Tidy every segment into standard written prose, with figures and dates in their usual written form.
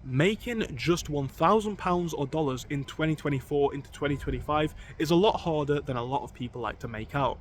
Making just £1,000 or dollars in 2024 into 2025 is a lot harder than a lot of people like to make out.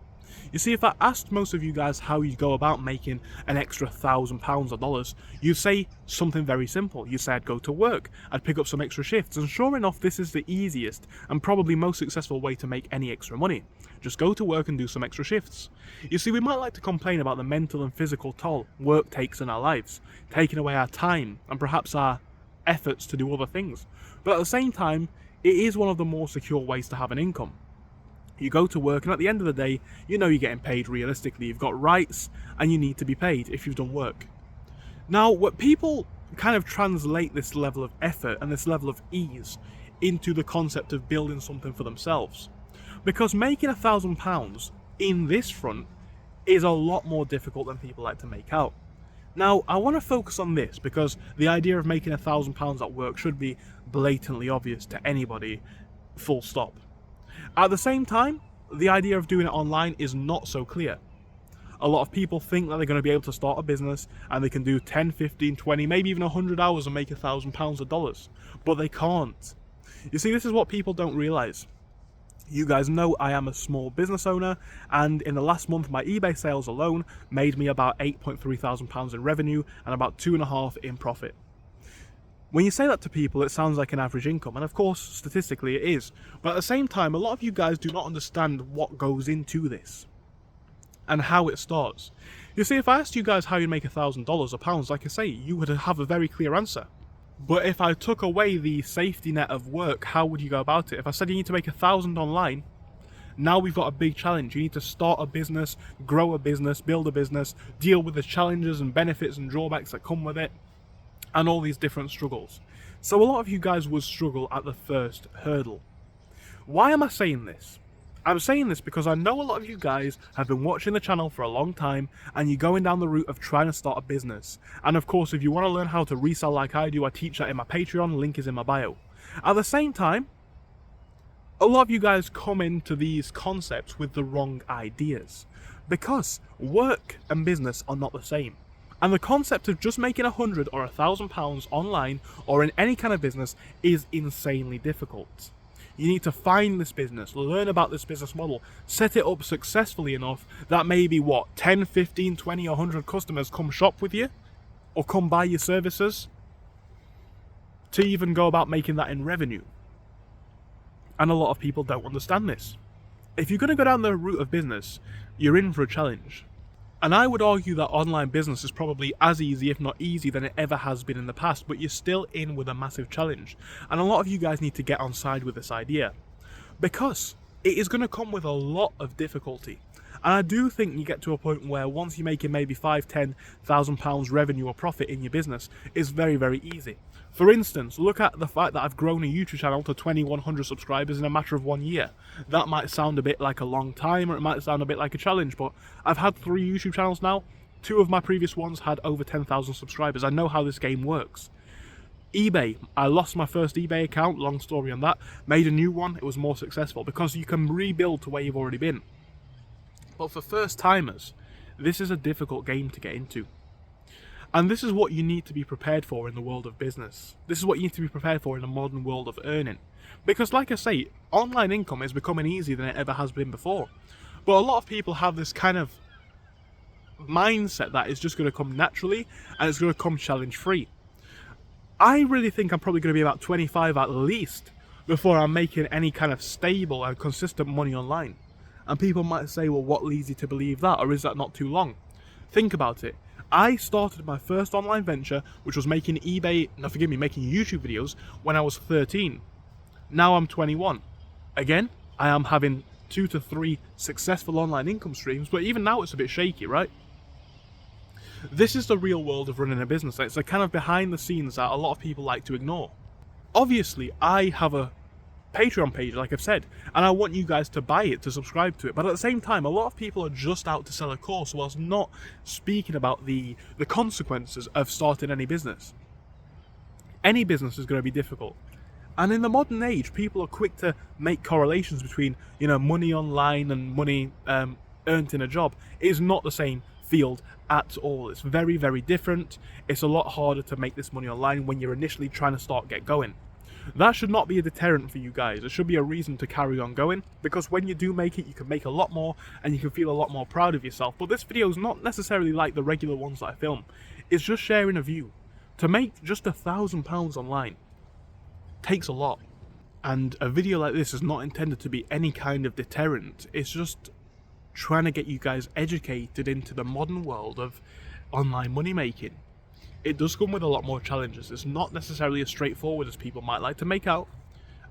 You see, if I asked most of you guys how you go about making an extra £1,000 or dollars, you'd say something very simple. You'd say I'd go to work, I'd pick up some extra shifts, and sure enough, this is the easiest and probably most successful way to make any extra money. Just go to work and do some extra shifts. You see, we might like to complain about the mental and physical toll work takes in our lives, taking away our time and perhaps our efforts to do other things. But at the same time, it is one of the more secure ways to have an income. You go to work and at the end of the day, you know you're getting paid realistically. You've got rights and you need to be paid if you've done work. Now, what people kind of translate this level of effort and this level of ease into the concept of building something for themselves. Because making £1,000 in this front is a lot more difficult than people like to make out. Now, I want to focus on this because the idea of making £1,000 at work should be blatantly obvious to anybody, full stop. At the same time, the idea of doing it online is not so clear. A lot of people think that they're going to be able to start a business and they can do 10, 15, 20, maybe even 100 hours and make £1,000 or dollars, but they can't. You see, this is what people don't realize. You guys know I am a small business owner, and in the last month my eBay sales alone made me about £8,300 in revenue and about 2.5 in profit. When you say that to people, it sounds like an average income, and of course statistically it is, but at the same time a lot of you guys do not understand what goes into this and how it starts. You see, if I asked you guys how you make $1,000 or pounds, like I say, you would have a very clear answer. But if I took away the safety net of work, how would you go about it? If I said you need to make 1,000 online, now we've got a big challenge. You need to start a business, grow a business, build a business, deal with the challenges and benefits and drawbacks that come with it, and all these different struggles. So a lot of you guys would struggle at the first hurdle. Why am I saying this? I'm saying this because I know a lot of you guys have been watching the channel for a long time and you're going down the route of trying to start a business. And of course, if you want to learn how to resell like I do, I teach that in my Patreon, link is in my bio. At the same time, a lot of you guys come into these concepts with the wrong ideas because work and business are not the same. And the concept of just making 100 or £1,000 online or in any kind of business is insanely difficult. You need to find this business, learn about this business model, set it up successfully enough that maybe 10, 15, 20 or 100 customers come shop with you or come buy your services to even go about making that in revenue. And a lot of people don't understand this. If you're going to go down the route of business, you're in for a challenge. And I would argue that online business is probably as easy, if not easy, than it ever has been in the past, but you're still in with a massive challenge. And a lot of you guys need to get on side with this idea, because it is going to come with a lot of difficulty. And I do think you get to a point where once you're making maybe £5,000-10,000 revenue or profit in your business, it's very, very easy. For instance, look at the fact that I've grown a YouTube channel to 2,100 subscribers in a matter of 1 year. That might sound a bit like a long time, or it might sound a bit like a challenge, but I've had 3 YouTube channels now. 2 of my previous ones had over 10,000 subscribers. I know how this game works. eBay, I lost my first eBay account, long story on that, made a new one, it was more successful, because you can rebuild to where you've already been. But for first timers, this is a difficult game to get into. And this is what you need to be prepared for in the world of business. This is what you need to be prepared for in the modern world of earning. Because like I say, online income is becoming easier than it ever has been before. But a lot of people have this kind of mindset that it's just going to come naturally and it's going to come challenge free. I really think I'm probably going to be about 25 at least before I'm making any kind of stable and consistent money online. And people might say, well, what leads you to believe that? Or is that not too long? Think about it. I started my first online venture, which was making making YouTube videos when I was 13. Now I'm 21. Again, I am having 2 to 3 successful online income streams, but even now it's a bit shaky, right? This is the real world of running a business. It's a kind of behind the scenes that a lot of people like to ignore. Obviously, I have a Patreon page, like I've said, and I want you guys to buy it, to subscribe to it, but at the same time a lot of people are just out to sell a course whilst not speaking about the consequences of starting any business. Any business is going to be difficult, and in the modern age people are quick to make correlations between money online and money earned in a job. It is not the same field at all. It's very, very different. It's a lot harder to make this money online when you're initially trying to get going. That should not be a deterrent for you guys. It should be a reason to carry on going, because when you do make it, you can make a lot more and you can feel a lot more proud of yourself. But this video is not necessarily like the regular ones that I film. It's just sharing a view. To make just £1,000 online takes a lot. And a video like this is not intended to be any kind of deterrent. It's just trying to get you guys educated into the modern world of online money making. It does come with a lot more challenges. It's not necessarily as straightforward as people might like to make out,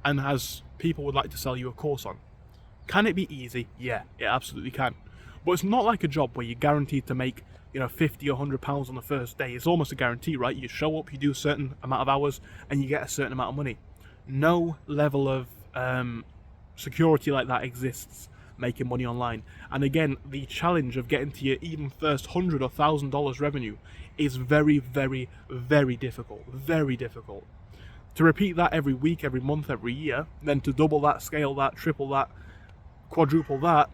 and as people would like to sell you a course on. Can it be easy? Yeah, it absolutely can. But it's not like a job where you're guaranteed to make, £50 or £100 on the first day. It's almost a guarantee, right? You show up, you do a certain amount of hours, and you get a certain amount of money. No level of security like that exists making money online. And again, the challenge of getting to your even first $100 or $1,000 revenue is very, very, very difficult. Very difficult. To repeat that every week, every month, every year, then to double that, scale that, triple that, quadruple that,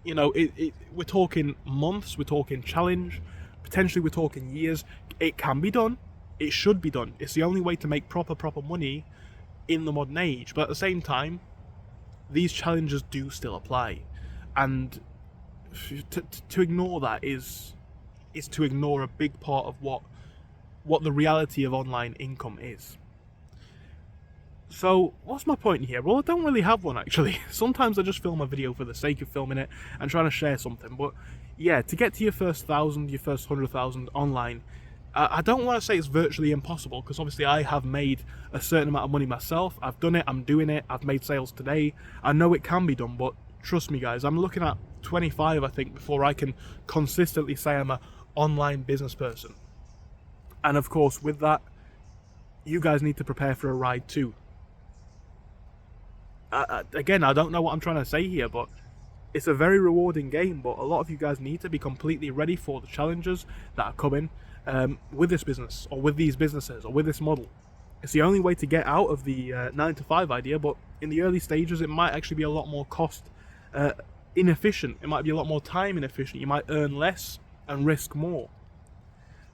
we're talking months, we're talking challenge, potentially we're talking years. It can be done. It should be done. It's the only way to make proper money in the modern age. But at the same time, these challenges do still apply. And to ignore that is to ignore a big part of what the reality of online income is. So, what's my point here? Well, I don't really have one, actually. Sometimes I just film a video for the sake of filming it and trying to share something. But yeah, to get to your first 1,000, your first 100,000 online, I don't want to say it's virtually impossible, because obviously I have made a certain amount of money myself. I've done it, I'm doing it, I've made sales today. I know it can be done, but trust me guys, I'm looking at 25, I think, before I can consistently say I'm an online business person. And of course, with that, you guys need to prepare for a ride too. Again, I don't know what I'm trying to say here, but it's a very rewarding game, but a lot of you guys need to be completely ready for the challenges that are coming with this business, or with these businesses, or with this model. It's the only way to get out of the 9-to-5 idea, but in the early stages it might actually be a lot more cost inefficient. It might be a lot more time inefficient. You might earn less and risk more.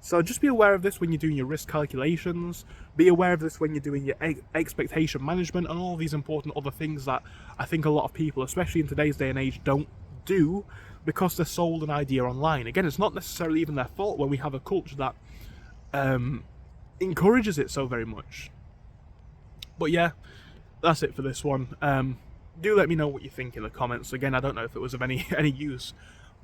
So just be aware of this when you're doing your risk calculations. Be aware of this when you're doing your expectation management and all these important other things that I think a lot of people, especially in today's day and age, don't do because they're sold an idea online. Again, it's not necessarily even their fault when we have a culture that encourages it so very much. But yeah, that's it for this one. Do let me know what you think in the comments. Again, I don't know if it was of any use,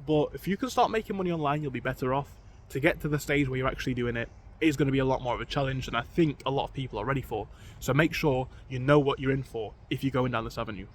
but if you can start making money online, you'll be better off. To get to the stage where you're actually doing it is going to be a lot more of a challenge, and I think a lot of people are ready for. So make sure you know what you're in for if you're going down this avenue.